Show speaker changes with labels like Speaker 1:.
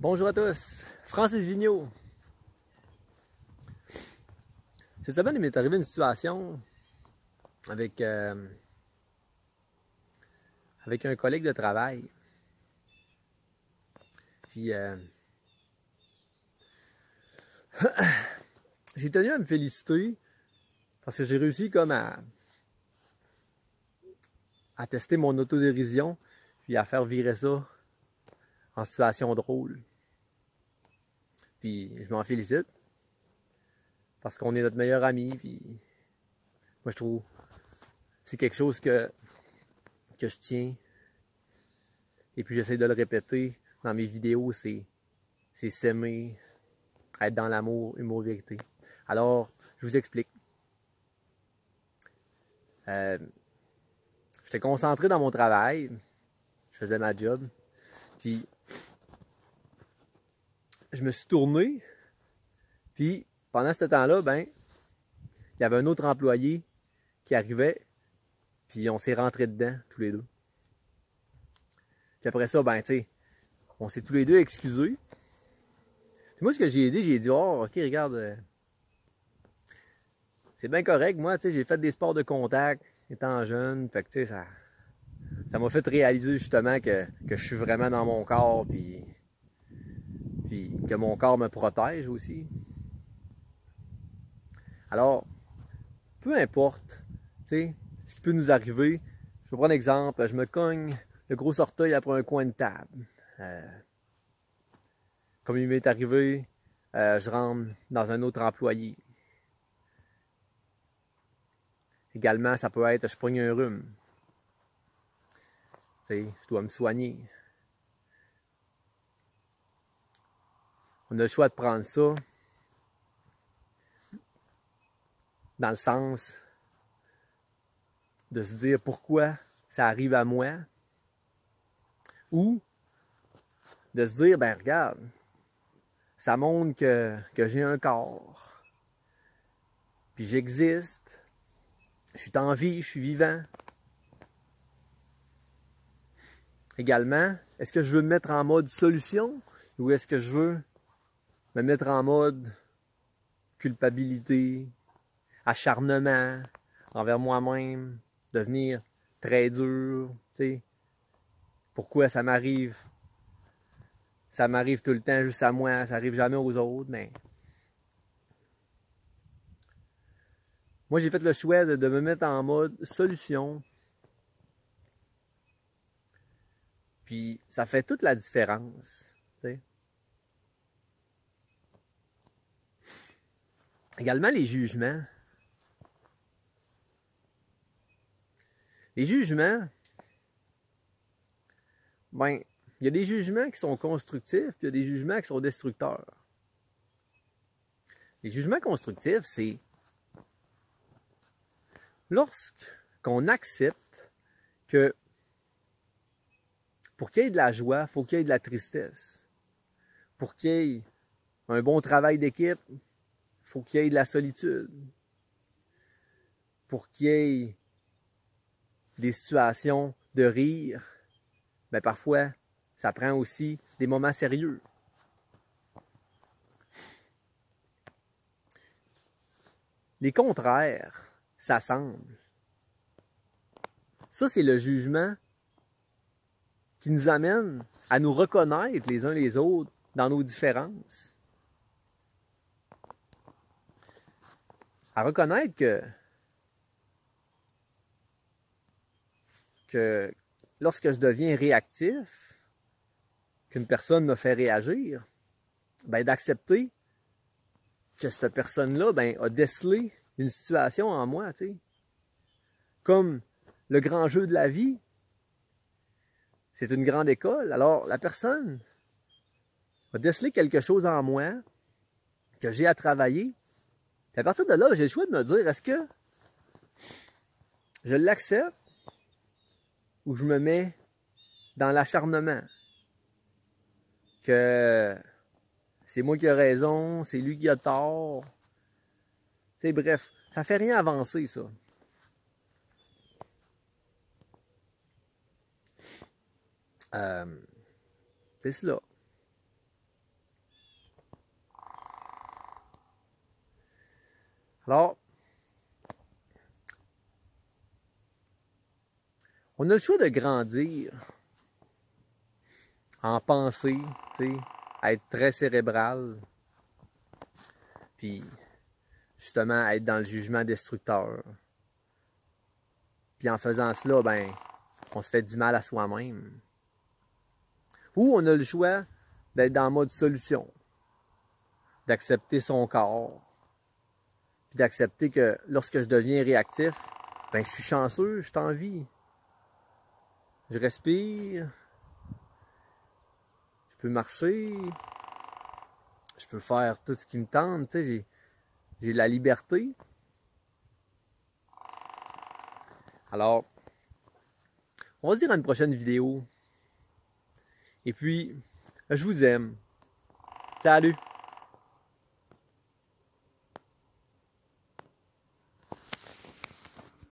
Speaker 1: Bonjour à tous, Francis Vigneault. Cette semaine, il m'est arrivé une situation avec un collègue de travail. Puis, j'ai tenu à me féliciter parce que j'ai réussi comme à tester mon autodérision puis à faire virer ça en situation drôle. Puis, je m'en félicite parce qu'on est notre meilleur ami. Puis, moi, je trouve que c'est quelque chose que je tiens. Et puis, j'essaie de le répéter dans mes vidéos, c'est s'aimer, être dans l'amour, humour, vérité. Alors, je vous explique. J'étais concentré dans mon travail, je faisais ma job, puis je me suis tourné, puis pendant ce temps-là, ben, il y avait un autre employé qui arrivait, puis on s'est rentrés dedans, tous les deux. Puis après ça, ben, tu sais, on s'est tous les deux excusés. Puis moi, ce que j'ai dit, oh, ok, regarde, c'est bien correct, moi, tu sais, j'ai fait des sports de contact étant jeune, fait que, tu sais, ça m'a fait réaliser justement que je suis vraiment dans mon corps, puis que mon corps me protège aussi. Alors, peu importe, tu sais, ce qui peut nous arriver, je vais prendre un exemple, je me cogne le gros orteil après un coin de table. Comme il m'est arrivé, je rentre dans un autre employé. Également, ça peut être, je pogne un rhume. Tu sais, je dois me soigner. On a le choix de prendre ça dans le sens de se dire pourquoi ça arrive à moi, ou de se dire, ben regarde, ça montre que j'ai un corps, puis j'existe, je suis en vie, je suis vivant. Également, est-ce que je veux me mettre en mode solution, ou est-ce que je veux me mettre en mode culpabilité, acharnement envers moi-même, devenir très dur, tu sais. Pourquoi ça m'arrive? Ça m'arrive tout le temps juste à moi, ça arrive jamais aux autres, mais moi j'ai fait le choix de me mettre en mode solution. Puis ça fait toute la différence, tu sais. Également les jugements. Les jugements, ben, il y a des jugements qui sont constructifs, puis il y a des jugements qui sont destructeurs. Les jugements constructifs, c'est lorsqu'on accepte que pour qu'il y ait de la joie, il faut qu'il y ait de la tristesse. Pour qu'il y ait un bon travail d'équipe, il faut qu'il y ait de la solitude. Pour qu'il y ait des situations de rire, ben parfois, ça prend aussi des moments sérieux. Les contraires s'assemblent. Ça, c'est le jugement qui nous amène à nous reconnaître les uns les autres dans nos différences. À reconnaître que lorsque je deviens réactif, qu'une personne me fait réagir, ben d'accepter que cette personne-là ben, a décelé une situation en moi, tu sais. Comme le grand jeu de la vie, c'est une grande école. Alors, la personne a décelé quelque chose en moi que j'ai à travailler. Puis à partir de là, j'ai le choix de me dire, est-ce que je l'accepte ou je me mets dans l'acharnement? Que c'est moi qui ai raison, c'est lui qui a tort. Tu sais, bref, ça fait rien avancer, ça. C'est cela. Alors, on a le choix de grandir en pensée, tu sais, à être très cérébral, puis justement être dans le jugement destructeur. Puis en faisant cela, ben, on se fait du mal à soi-même. Ou on a le choix d'être dans le mode solution, d'accepter son corps, puis d'accepter que lorsque je deviens réactif, ben je suis chanceux, je suis en vie. Je respire, je peux marcher, je peux faire tout ce qui me tente, tu sais, j'ai la liberté. Alors, on va se dire à une prochaine vidéo. Et puis, je vous aime. Salut!